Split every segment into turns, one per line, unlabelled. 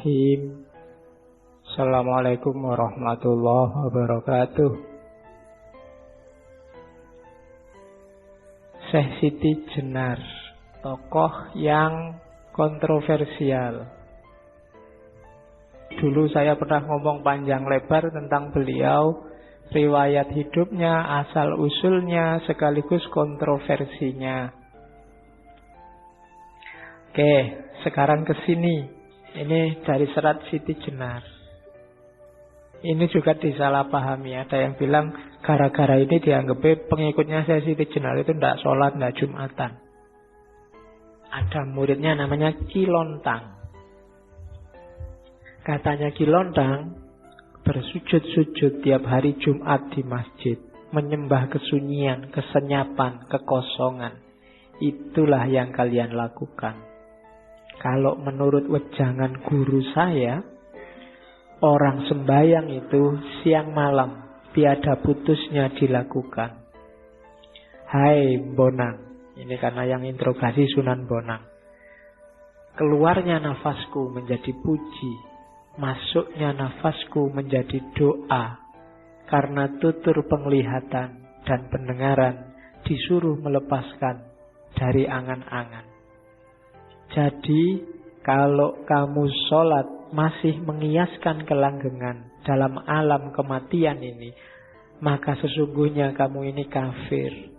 Bismillahirrahmanirrahim. Assalamualaikum warahmatullahi wabarakatuh. Syekh Siti Jenar, tokoh yang kontroversial. Dulu saya pernah ngomong panjang lebar tentang beliau, riwayat hidupnya, asal-usulnya, sekaligus kontroversinya. Oke, sekarang ke sini. Ini dari serat Siti Jenar. Ini juga disalahpahami. Ada yang bilang gara-gara ini dianggap pengikutnya saya Siti Jenar itu tidak sholat, tidak Jumatan. Ada muridnya namanya Kilontang. Katanya Kilontang bersujud-sujud tiap hari Jumat di masjid, menyembah kesunyian, kesenyapan, kekosongan. Itulah yang kalian lakukan. Kalau menurut wejangan guru saya, orang sembahyang itu siang malam tiada putusnya dilakukan. Hai Bonang, ini karena yang interogasi Sunan Bonang. Keluarnya nafasku menjadi puji, masuknya nafasku menjadi doa. Karena tutur penglihatan dan pendengaran disuruh melepaskan dari angan-angan. Jadi kalau kamu sholat masih mengiaskan kelanggengan dalam alam kematian ini, maka sesungguhnya kamu ini kafir.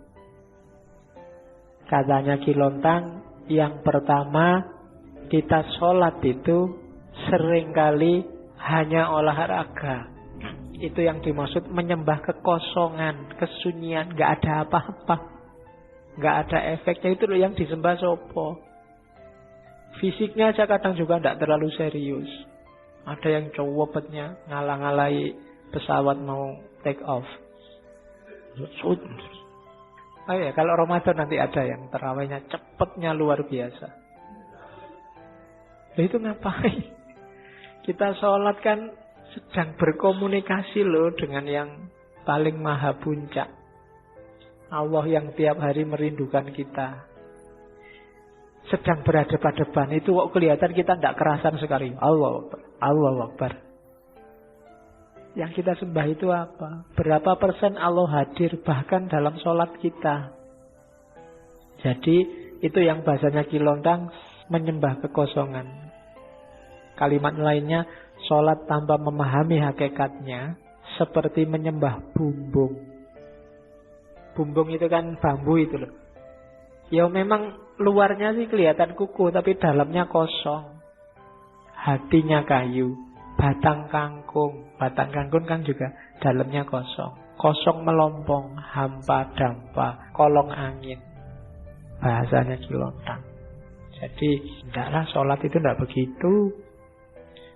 Katanya Kilontang, yang pertama, kita sholat itu seringkali hanya olahraga. Itu yang dimaksud menyembah kekosongan, kesunyian, gak ada apa-apa, gak ada efeknya. Itu loh yang disembah sopo. Fisiknya aja kadang juga tidak terlalu serius. Ada yang cowopetnya ngalah-ngalahi pesawat mau take off. Oh ya, kalau Ramadan nanti ada yang terawihnya cepetnya luar biasa. Nah, itu ngapain? Kita sholat kan sedang berkomunikasi loh dengan yang paling maha puncak. Allah yang tiap hari merindukan kita. Sedang berhadapan-hadapan itu kok kelihatan kita tidak kerasan sekali. Allah Akbar, Allah Akbar. Yang kita sembah itu apa? Berapa persen Allah hadir bahkan dalam sholat kita? Jadi itu yang bahasanya Kilontang, menyembah kekosongan. Kalimat lainnya, sholat tanpa memahami hakikatnya seperti menyembah bumbung. Bumbung itu kan bambu itu loh. Ya memang luarnya sih kelihatan kuku, tapi dalamnya kosong. Hatinya kayu, batang kangkung. Batang kangkung kan juga dalamnya kosong. Kosong melompong, hampa dampa, kolong angin. Bahasanya Kilontang. Jadi tidaklah sholat itu tidak begitu.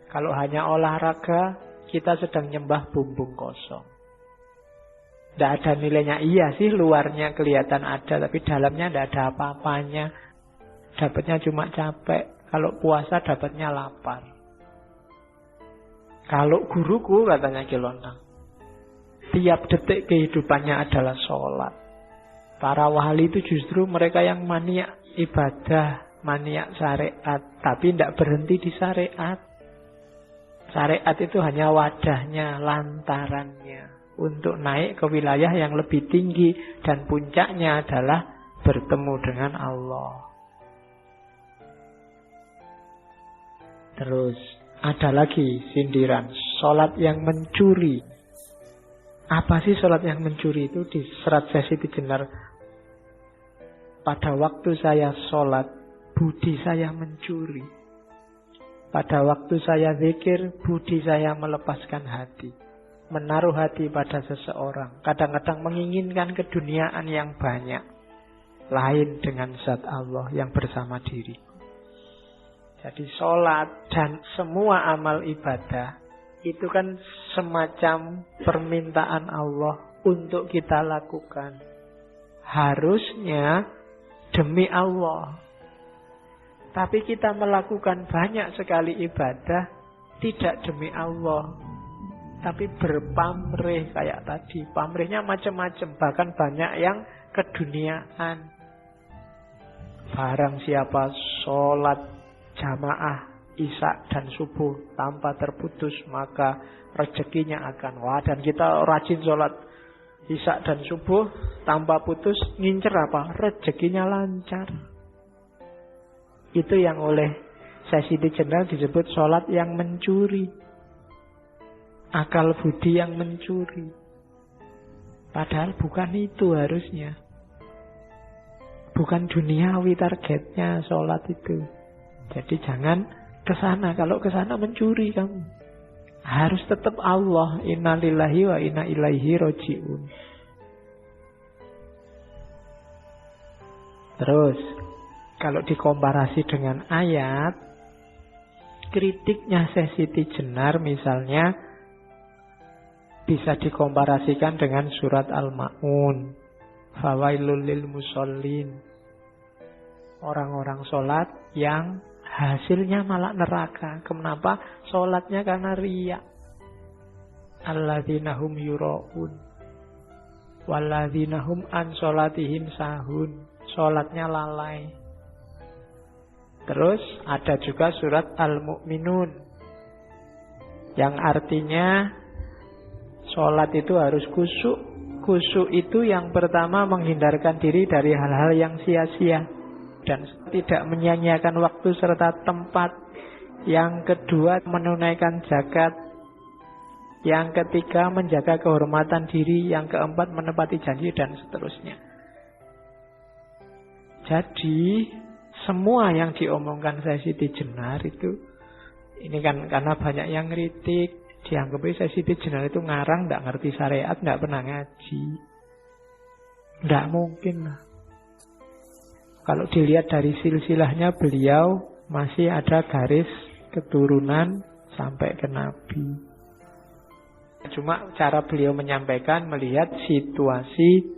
Kalau hanya olahraga, kita sedang nyembah bumbung kosong. Tidak ada nilainya. Iya sih luarnya kelihatan ada, tapi dalamnya tidak ada apa-apanya. Dapatnya cuma capek. Kalau puasa dapatnya lapar. Kalau guruku, katanya Kilontang, tiap detik kehidupannya adalah sholat. Para wali itu justru mereka yang maniak ibadah, maniak syariat, tapi tidak berhenti di syariat. Syariat itu hanya wadahnya, lantarannya untuk naik ke wilayah yang lebih tinggi, dan puncaknya adalah bertemu dengan Allah. Terus ada lagi sindiran, sholat yang mencuri. Apa sih sholat yang mencuri itu? Di serat Siti Jenar, pada waktu saya sholat, budi saya mencuri. Pada waktu saya zikir, budi saya melepaskan hati. Menaruh hati pada seseorang. Kadang-kadang menginginkan keduniaan yang banyak. Lain dengan zat Allah yang bersama diri. Jadi sholat dan semua amal ibadah itu kan semacam permintaan Allah untuk kita lakukan. Harusnya demi Allah. Tapi kita melakukan banyak sekali ibadah tidak demi Allah, tapi berpamrih kayak tadi. Pamrihnya macam-macam, bahkan banyak yang keduniaan. Barang siapa sholat jamaah Isya dan subuh tanpa terputus, maka rezekinya akan dan kita rajin sholat Isya dan subuh tanpa putus, ngincer apa? Rezekinya lancar. Itu yang oleh Siti Jenar disebut sholat yang mencuri, akal budi yang mencuri. Padahal bukan itu harusnya. Bukan duniawi targetnya sholat itu. Jadi jangan kesana. Kalau kesana mencuri kamu. Harus tetap Allah. Inna lillahi wa inna ilaihi roji'un. Terus kalau dikomparasi dengan ayat, kritiknya Siti Jenar misalnya bisa dikomparasikan dengan surat Al-Ma'un. Fawailul lil musallin. Orang-orang sholat yang hasilnya malah neraka. Kenapa? Sholatnya karena riya. Alladzina hum yura'un walladzina hum an sholatihim sahun. Sholatnya lalai. Terus ada juga surat Al-Mu'minun yang artinya sholat itu harus khusyuk. Khusyuk itu yang pertama menghindarkan diri dari hal-hal yang sia-sia dan tidak menyia-nyiakan waktu serta tempat. Yang kedua menunaikan zakat. Yang ketiga menjaga kehormatan diri. Yang keempat menepati janji dan seterusnya. Jadi semua yang diomongkan Siti Jenar itu, ini kan karena banyak yang kritik, dianggapnya Siti Jenar itu ngarang, tidak ngerti syariat, tidak pernah ngaji. Tidak mungkin lah. Kalau dilihat dari silsilahnya beliau masih ada garis keturunan sampai ke Nabi. Cuma cara beliau menyampaikan melihat situasi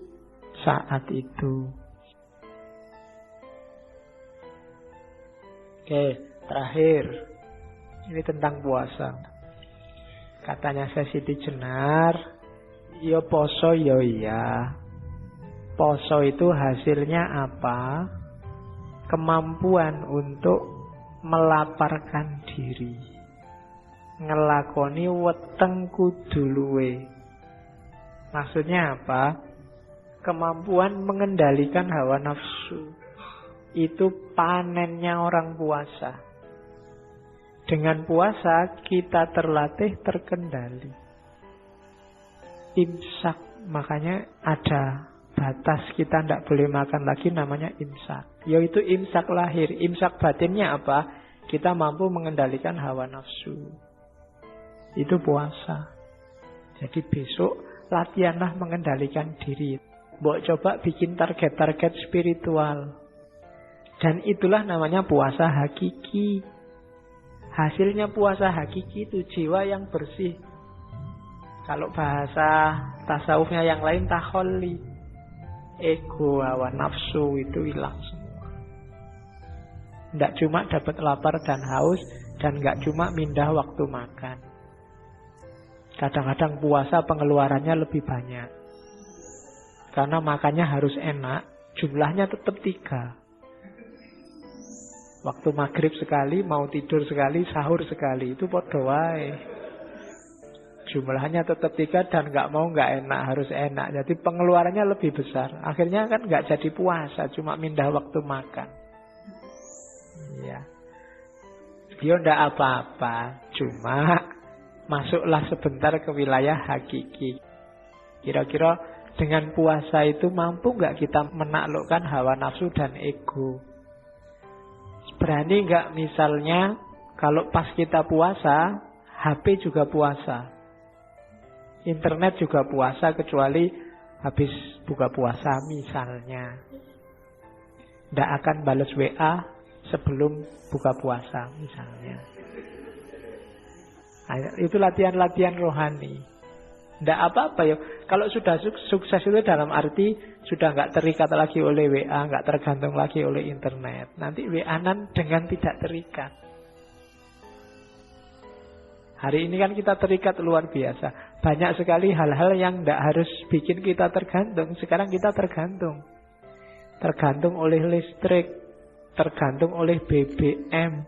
saat itu. Oke, terakhir. Ini tentang puasa. Katanya Siti Jenar, ya poso ya iya. Poso itu hasilnya apa? Kemampuan untuk melaparkan diri. Ngelakoni weteng kudu luwe. Maksudnya apa? Kemampuan mengendalikan hawa nafsu. Itu panennya orang puasa. Dengan puasa kita terlatih terkendali. Imsak, makanya ada batas, kita tidak boleh makan lagi, namanya imsak. Yaitu imsak lahir. Imsak batinnya apa? Kita mampu mengendalikan hawa nafsu. Itu puasa. Jadi besok latihanlah mengendalikan diri. Mbok coba bikin target-target spiritual. Dan itulah namanya puasa hakiki. Hasilnya puasa hakiki itu jiwa yang bersih. Kalau bahasa tasawufnya yang lain takholli. Ego, hawa nafsu itu hilang semua. Tidak cuma dapat lapar dan haus, dan nggak cuma mindah waktu makan. Kadang-kadang puasa pengeluarannya lebih banyak. Karena makannya harus enak, jumlahnya tetap 3. Waktu maghrib sekali, mau tidur sekali, sahur sekali. Itu podo wae. Jumlahnya tetap 3 dan nggak enak, harus enak. Jadi pengeluarannya lebih besar. Akhirnya kan nggak jadi puasa, cuma mindah waktu makan. Ya. Dia ndak apa-apa, cuma masuklah sebentar ke wilayah hakiki. Kira-kira dengan puasa itu mampu nggak kita menaklukkan hawa nafsu dan ego? Berani nggak misalnya kalau pas kita puasa, HP juga puasa, internet juga puasa, kecuali habis buka puasa misalnya. Nggak akan balas WA sebelum buka puasa misalnya. Nah, itu latihan-latihan rohani. Nggak apa-apa ya. Kalau sudah sukses itu dalam arti sudah nggak terikat lagi oleh WA, nggak tergantung lagi oleh internet. Nanti WA-an dengan tidak terikat. Hari ini kan kita terikat luar biasa. Banyak sekali hal-hal yang nggak harus bikin kita tergantung. Sekarang kita tergantung. Tergantung oleh listrik, tergantung oleh BBM,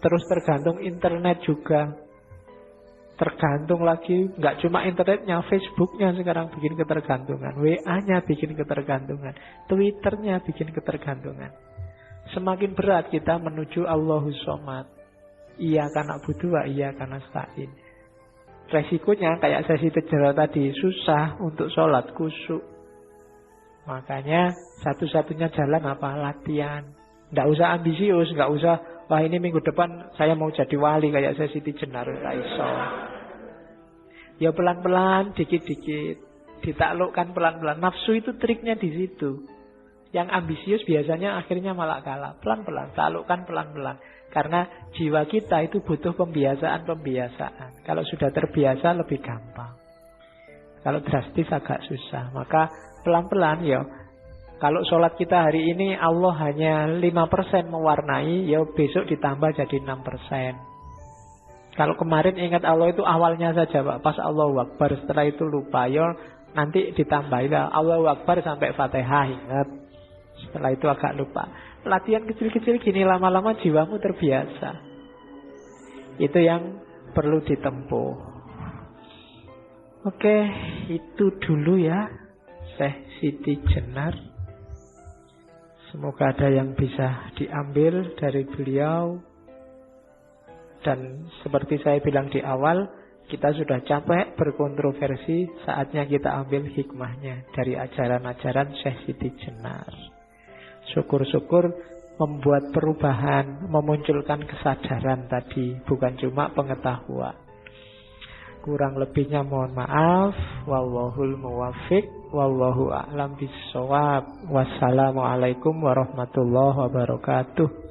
Terus tergantung internet juga. Tergantung lagi, nggak cuma internetnya, Facebooknya sekarang bikin ketergantungan, WA-nya bikin ketergantungan, Twitternya bikin ketergantungan. Semakin berat kita menuju Allahus Shomad. Iya karena butuh, iya karena nasta'in. Resikonya kayak sesi tejerah tadi, susah untuk sholat khusyuk. Makanya satu-satunya jalan apa? Latihan. Nggak usah ambisius, nggak usah wah ini minggu depan saya mau jadi wali kayak saya Siti Jenar, iso. Ya pelan-pelan, dikit-dikit, ditaklukkan pelan-pelan. Nafsu itu triknya di situ. Yang ambisius biasanya akhirnya malah kalah. Pelan-pelan, taklukkan pelan-pelan. Karena jiwa kita itu butuh pembiasaan. Kalau sudah terbiasa lebih gampang. Kalau drastis agak susah. Maka pelan-pelan ya. Kalau sholat kita hari ini Allah hanya 5% mewarnai, ya besok ditambah jadi 6%. Kalau kemarin ingat Allah itu awalnya saja Pak, pas Allahu Akbar, setelah itu lupa, ya nanti ditambah ya Allahu Akbar sampai Fatihah ingat. Setelah itu agak lupa. Latihan kecil-kecil gini lama-lama jiwamu terbiasa. Itu yang perlu ditempuh. Oke, itu dulu ya Syekh Siti Jenar. Semoga ada yang bisa diambil dari beliau. Dan seperti saya bilang di awal, kita sudah capek berkontroversi, saatnya kita ambil hikmahnya dari ajaran-ajaran Syekh Siti Jenar. Syukur-syukur membuat perubahan, memunculkan kesadaran tadi, bukan cuma pengetahuan. Kurang lebihnya mohon maaf. Wallahul muwaffiq. Wallahu a'lam bissawab. Wassalamualaikum warahmatullahi wabarakatuh.